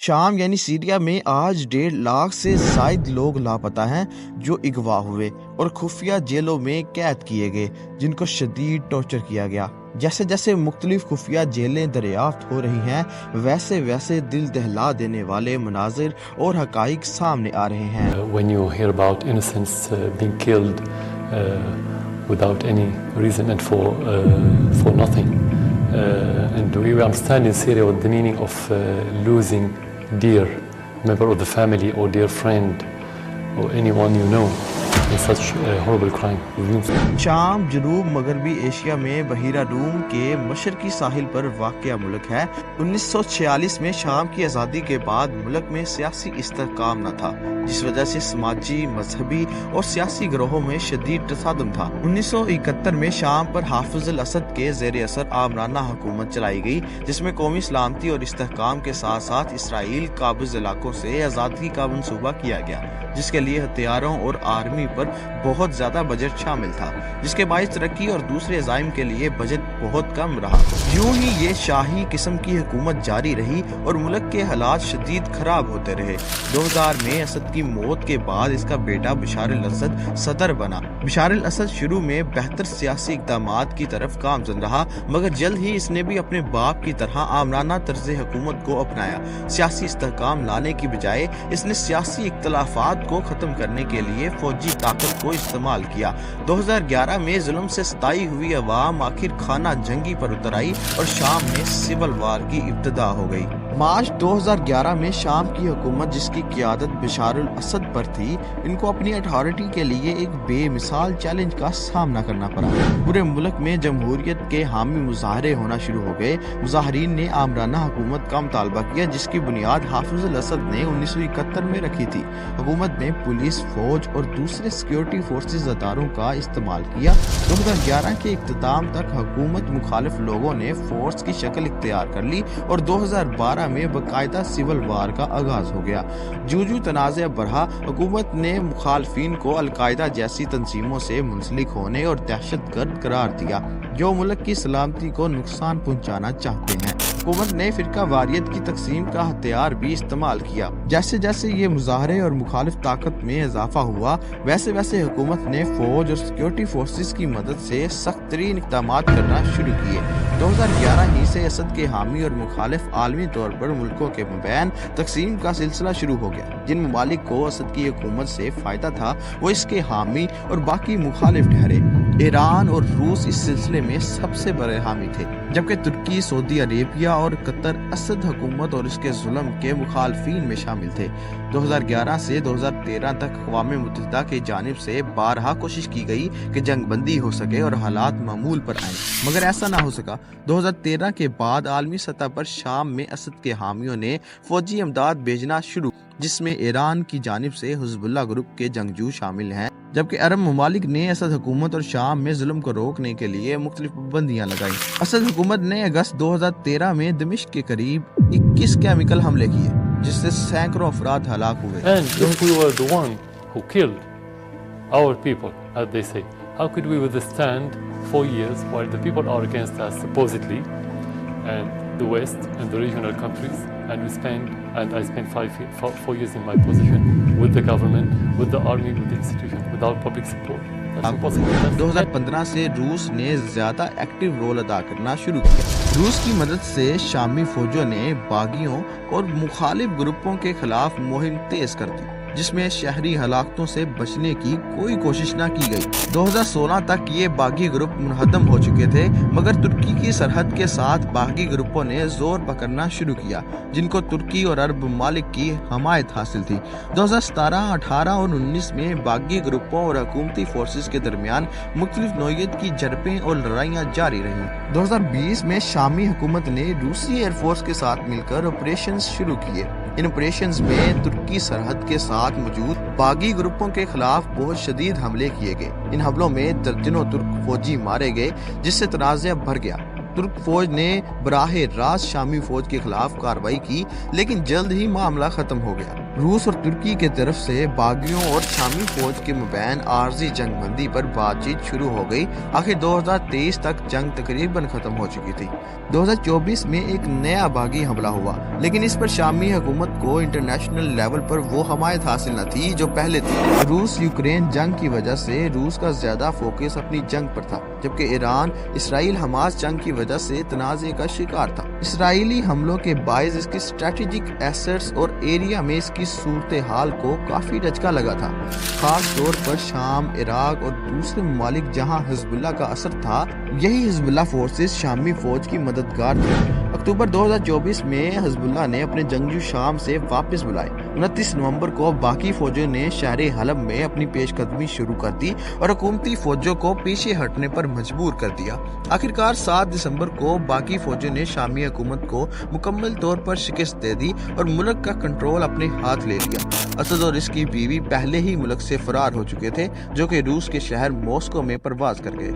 شام یعنی سیریا میں آج 1.5 لاکھ سے زائد لوگ لاپتہ ہیں جو اغوا ہوئے اور خفیہ جیلوں میں قید کیے گئے، جن کو شدید ٹارچر کیا گیا۔ جیسے جیسے مختلف خفیہ جیلیں دریافت ہو رہی ہیں، ویسے ویسے دل دہلا دینے والے مناظر اور حقائق سامنے آ رہے ہیں۔ When you hear about innocents being killed without any reason and for nothing, and we understand in Syria what the meaning of losing dear member of the family or dear friend or anyone you know in such a horrible crime. شام جنوب مغربی Asia میں بحیرہ روم کے مشرقی ساحل پر واقع ملک ہے۔ 1946 میں شام کی آزادی کے بعد ملک میں سیاسی استحکام نہ تھا، جس وجہ سے سماجی، مذہبی اور سیاسی گروہوں میں شدید تصادم تھا۔ 1971 میں شام پر حافظ الاسد کے زیر اثر آمرانہ حکومت چلائی گئی، جس میں قومی سلامتی اور استحکام کے ساتھ ساتھ اسرائیل قابض علاقوں سے آزادی کا منصوبہ کیا گیا، جس کے لیے ہتھیاروں اور آرمی پر بہت زیادہ بجٹ شامل تھا، جس کے باعث ترقی اور دوسرے عزائم کے لیے بجٹ بہت کم رہا۔ یوں ہی یہ شاہی قسم کی حکومت جاری رہی اور ملک کے حالات شدید خراب ہوتے رہے۔ 2000 میں اسد کی موت کے بعد اس کا بیٹا بشار الاسد صدر بنا۔ بشار الاسد شروع میں بہتر سیاسی اقدامات کی طرف گامزن رہا، مگر جلد ہی اس نے بھی اپنے باپ کی طرح آمرانہ طرز حکومت کو اپنایا۔ سیاسی استحکام لانے کی بجائے اس نے سیاسی اختلافات کو ختم کرنے کے لیے فوجی طاقت کو استعمال کیا۔ 2011 میں ظلم سے ستائی ہوئی عوام آخر خانہ جنگی پر اتر آئی اور شام میں سول وار کی ابتدا ہو گئی۔ مارچ 2011 میں شام کی حکومت، جس کی قیادت بشار الاسد پر تھی، ان کو اپنی اتھارٹی کے لیے ایک بے مثال چیلنج کا سامنا کرنا پڑا۔ پورے ملک میں جمہوریت کے حامی مظاہرے ہونا شروع ہو گئے۔ مظاہرین نے آمرانہ حکومت کا مطالبہ کیا، جس کی بنیاد حافظ الاسد نے 1971 میں رکھی تھی۔ حکومت نے پولیس، فوج اور دوسرے سیکیورٹی فورسز اداروں کا استعمال کیا۔ 2011 کے اختتام تک حکومت مخالف لوگوں نے فورس کی شکل اختیار کر لی اور 2012 میں باقاعدہ سول وار کا آغاز ہو گیا۔ جو تنازع بڑھا، حکومت نے مخالفین کو القاعدہ جیسی تنظیموں سے منسلک ہونے اور دہشت گرد قرار دیا، جو ملک کی سلامتی کو نقصان پہنچانا چاہتے ہیں۔ حکومت نے فرقہ واریت کی تقسیم کا ہتھیار بھی استعمال کیا۔ جیسے جیسے یہ مظاہرے اور مخالف طاقت میں اضافہ ہوا، ویسے ویسے حکومت نے فوج اور سیکیورٹی فورسز کی مدد سے سخت ترین اقدامات کرنا شروع کیے۔ 2011 ہی سے اسد کے حامی اور مخالف عالمی طور پر ملکوں کے مابین تقسیم کا سلسلہ شروع ہو گیا۔ جن ممالک کو اسد کی حکومت سے فائدہ تھا، وہ اس کے حامی اور باقی مخالف ٹھہرے۔ ایران اور روس اس سلسلے میں سب سے بڑے حامی تھے، جبکہ ترکی، سعودی عربیہ اور قطر اسد حکومت اور اس کے ظلم کے مخالفین میں شامل تھے۔ 2011 سے 2013 تک اقوام متحدہ کی جانب سے بارہا کوشش کی گئی کہ جنگ بندی ہو سکے اور حالات معمول پر آئیں، مگر ایسا نہ ہو سکا۔ 2013 کے بعد عالمی سطح پر شام میں اسد کے حامیوں نے فوجی امداد بھیجنا شروع، جس میں ایران کی جانب سے حزب اللہ گروپ کے جنگجو شامل ہیں، جبکہ عرب ممالک نے اسد حکومت اور شام میں ظلم کو روکنے کے لیے مختلف پابندیاں لگائیں۔ اسد حکومت نے اگست 2013 میں دمشق کے قریب 21 کیمیکل حملے کیے، جس سے سینکڑوں افراد ہلاک ہوئے۔ And if we were the one who killed our people, as they say, how could we withstand 4 years while the people are against us supposedly, and the West and the regional countries, and I spent 4 years in my position with the government, with the army, with the institution, without public support. That's impossible. 2015 سے روس نے زیادہ active role ادا کرنا شروع کیا۔ روس کی مدد سے شامی فوجوں نے باغیوں اور مخالف گروپوں کے خلاف مہم تیز کر دی، جس میں شہری ہلاکتوں سے بچنے کی کوئی کوشش نہ کی گئی۔ 2016 تک یہ باغی گروپ منہدم ہو چکے تھے، مگر ترکی کی سرحد کے ساتھ باغی گروپوں نے زور پکڑنا شروع کیا، جن کو ترکی اور عرب ممالک کی حمایت حاصل تھی۔ 2017، 18 اور 19 میں باغی گروپوں اور حکومتی فورسز کے درمیان مختلف نوعیت کی جھڑپیں اور لڑائیاں جاری رہیں۔ 2020 میں شامی حکومت نے روسی ایئر فورس کے ساتھ مل کر آپریشنز شروع کیے۔ ان آپریشنز میں ترکی سرحد کے ساتھ موجود باغی گروپوں کے خلاف بہت شدید حملے کیے گئے۔ ان حملوں میں درجنوں ترک فوجی مارے گئے، جس سے تنازع بڑھ گیا۔ ترک فوج نے براہ راست شامی فوج کے خلاف کارروائی کی، لیکن جلد ہی معاملہ ختم ہو گیا۔ روس اور ترکی کے طرف سے باغیوں اور شامی فوج کے مابین عارضی جنگ بندی پر بات چیت شروع ہو گئی۔ آخر 2023 تک جنگ تقریباً ختم ہو چکی تھی۔ 2024 میں ایک نیا باغی حملہ ہوا، لیکن اس پر شامی حکومت کو انٹرنیشنل لیول پر وہ حمایت حاصل نہ تھی جو پہلے تھی۔ روس یوکرین جنگ کی وجہ سے روس کا زیادہ فوکس اپنی جنگ پر تھا، جبکہ ایران اسرائیل حماس جنگ کی وجہ سے تنازع کا شکار تھا۔ اسرائیلی حملوں کے باعث اس کی اسٹریٹجک ایسٹس اور ایریا میں اس کی صورتحال کو کافی دھچکا لگا تھا، خاص طور پر شام، عراق اور دوسرے ممالک جہاں حزب اللہ کا اثر تھا۔ یہی حزب اللہ فورسز شامی فوج کی مددگار تھی۔ اکتوبر 2024 میں حزب اللہ نے اپنے جنگجو شام سے واپس بلائے۔ 29 نومبر کو باقی فوجوں نے شہر حلب میں اپنی پیش قدمی شروع کر دی اور حکومتی فوجوں کو پیچھے ہٹنے پر مجبور کر دیا۔ آخرکار 7 دسمبر کو باقی فوجوں نے شامی حکومت کو مکمل طور پر شکست دے دی اور ملک کا کنٹرول اپنے ہاتھ لے لیا۔ اسد اور اس کی بیوی پہلے ہی ملک سے فرار ہو چکے تھے، جو کہ روس کے شہر ماسکو میں پرواز کر گئے۔